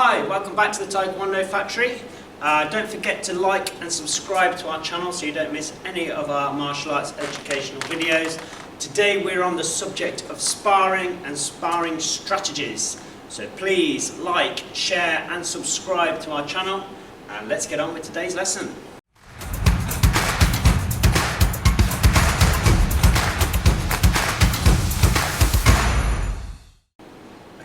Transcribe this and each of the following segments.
Hi, welcome back to the Taekwondo Factory. Don't forget to like and subscribe to our channel so you don't miss any of our martial arts educational videos. Today we're on the subject of sparring and sparring strategies. So please like, share and subscribe to our channel, and let's get on with today's lesson.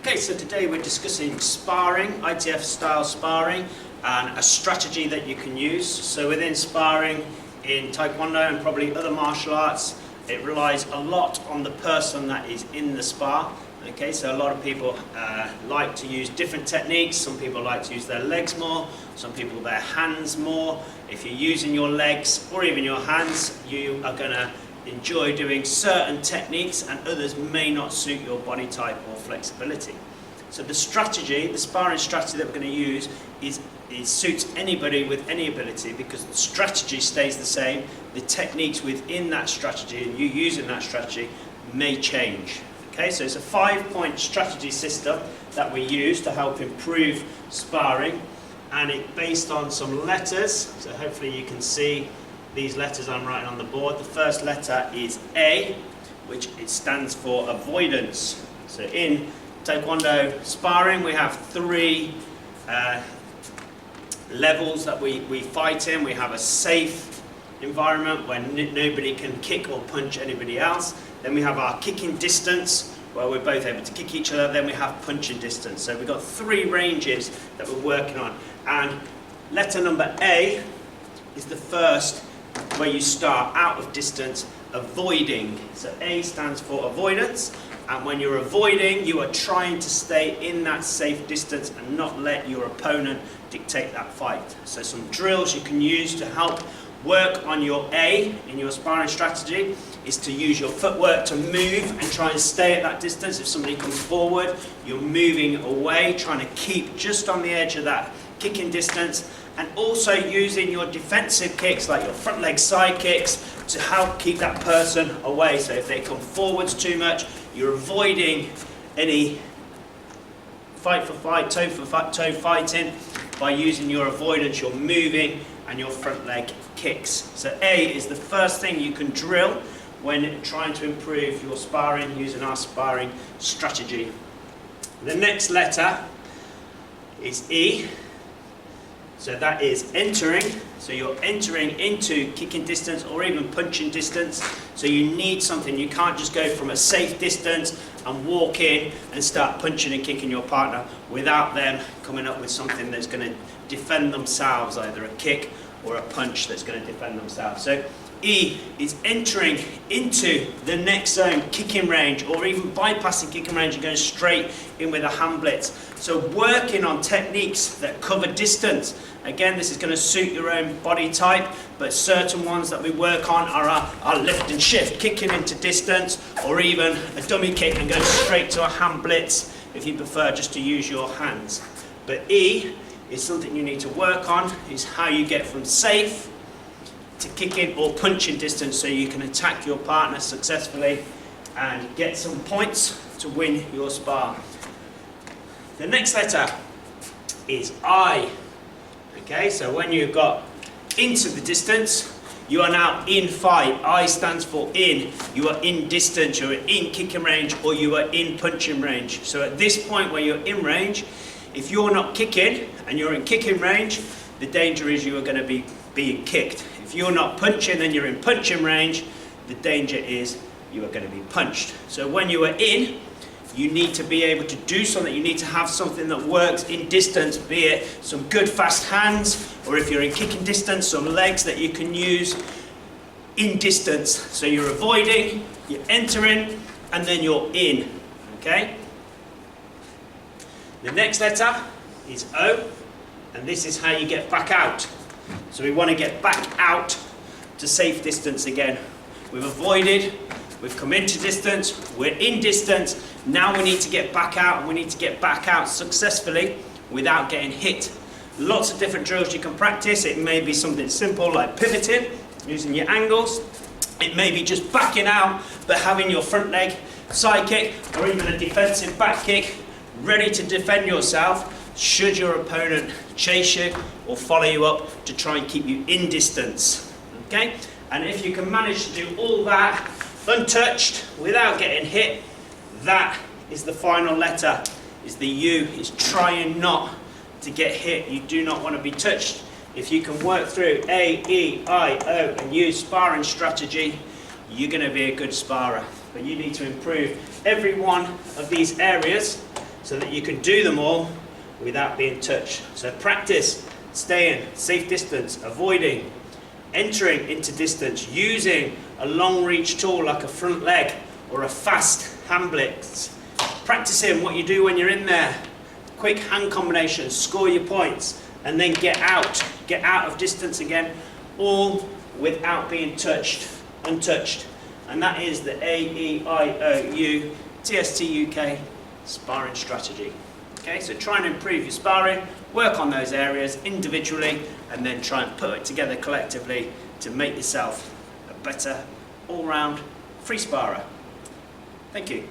Okay, so today we're discussing sparring, ITF style sparring, and a strategy that you can use. So within sparring, in Taekwondo and probably other martial arts, it relies a lot on the person that is in the spar. Okay, so a lot of people like to use different techniques. Some people like to use their legs more, some people their hands more. If you're using your legs or even your hands, you are going to enjoy doing certain techniques and others may not suit your body type or flexibility. So the strategy, the sparring strategy that we're going to use it suits anybody with any ability, because the strategy stays the same. The techniques within that strategy and you using that strategy may change. Okay, so it's a 5-point strategy system that we use to help improve sparring, and it's based on some letters. So hopefully you can see these letters I'm writing on the board. The first letter is A, which it stands for avoidance. So in Taekwondo sparring, we have 3 levels that we fight in. We have a safe environment where nobody can kick or punch anybody else. Then we have our kicking distance, where we're both able to kick each other. Then we have punching distance. So we've got 3 ranges that we're working on. And letter number A is the first, where you start out of distance, avoiding. So A stands for avoidance. And when you're avoiding, you are trying to stay in that safe distance and not let your opponent dictate that fight. So some drills you can use to help work on your A in your sparring strategy is to use your footwork to move and try and stay at that distance. If somebody comes forward, you're moving away, trying to keep just on the edge of that kicking distance, and also using your defensive kicks like your front leg side kicks to help keep that person away. So if they come forwards too much, you're avoiding any fight for fight, toe for toe fighting by using your avoidance, your moving and your front leg kicks. So A is the first thing you can drill when trying to improve your sparring using our sparring strategy. The next letter is E. So that is entering. So you're entering into kicking distance or even punching distance. So you need something. You can't just go from a safe distance and walk in and start punching and kicking your partner without them coming up with something that's going to defend themselves, either a kick or a punch that's going to defend themselves. So E is entering into the next zone, kicking range, or even bypassing kicking range and going straight in with a hand blitz. So working on techniques that cover distance. Again, this is going to suit your own body type, but certain ones that we work on are our lift and shift, kicking into distance, or even a dummy kick and go straight to a hand blitz if you prefer just to use your hands. But E is something you need to work on, is how you get from safe to kicking or punching distance so you can attack your partner successfully and get some points to win your spar. The next letter is I. Okay, so when you've got into the distance, you are now in fight. I stands for in. You are in distance, you're in kicking range, or you are in punching range. So at this point where you're in range, if you're not kicking and you're in kicking range, the danger is you are going to be being kicked. If you're not punching and you're in punching range, the danger is you are going to be punched. So when you are in, you need to be able to do something. You need to have something that works in distance, be it some good fast hands, or if you're in kicking distance, some legs that you can use in distance. So you're avoiding, you're entering, and then you're in. Okay? The next letter is O, and this is how you get back out. So we want to get back out to safe distance again. We've avoided, we've come into distance, we're in distance, now we need to get back out, and we need to get back out successfully without getting hit. Lots of different drills you can practice. It may be something simple like pivoting, using your angles. It may be just backing out, but having your front leg side kick, or even a defensive back kick, ready to defend yourself. should your opponent chase you or follow you up to try and keep you in distance. Okay? And if you can manage to do all that untouched without getting hit, that is the final letter, is the U, is trying not to get hit. You do not want to be touched. If you can work through A.E.I.O. and U sparring strategy, you're going to be a good sparrer. But you need to improve every one of these areas so that you can do them all without being touched. So practice staying safe distance, avoiding entering into distance, using a long reach tool like a front leg or a fast hand blitz. Practicing what you do when you're in there. Quick hand combinations, score your points, and then get out of distance again, all without being untouched. And that is the A.E.I.O.U TST UK sparring strategy. Okay, so try and improve your sparring, work on those areas individually, and then try and put it together collectively to make yourself a better all-round free sparrer. Thank you.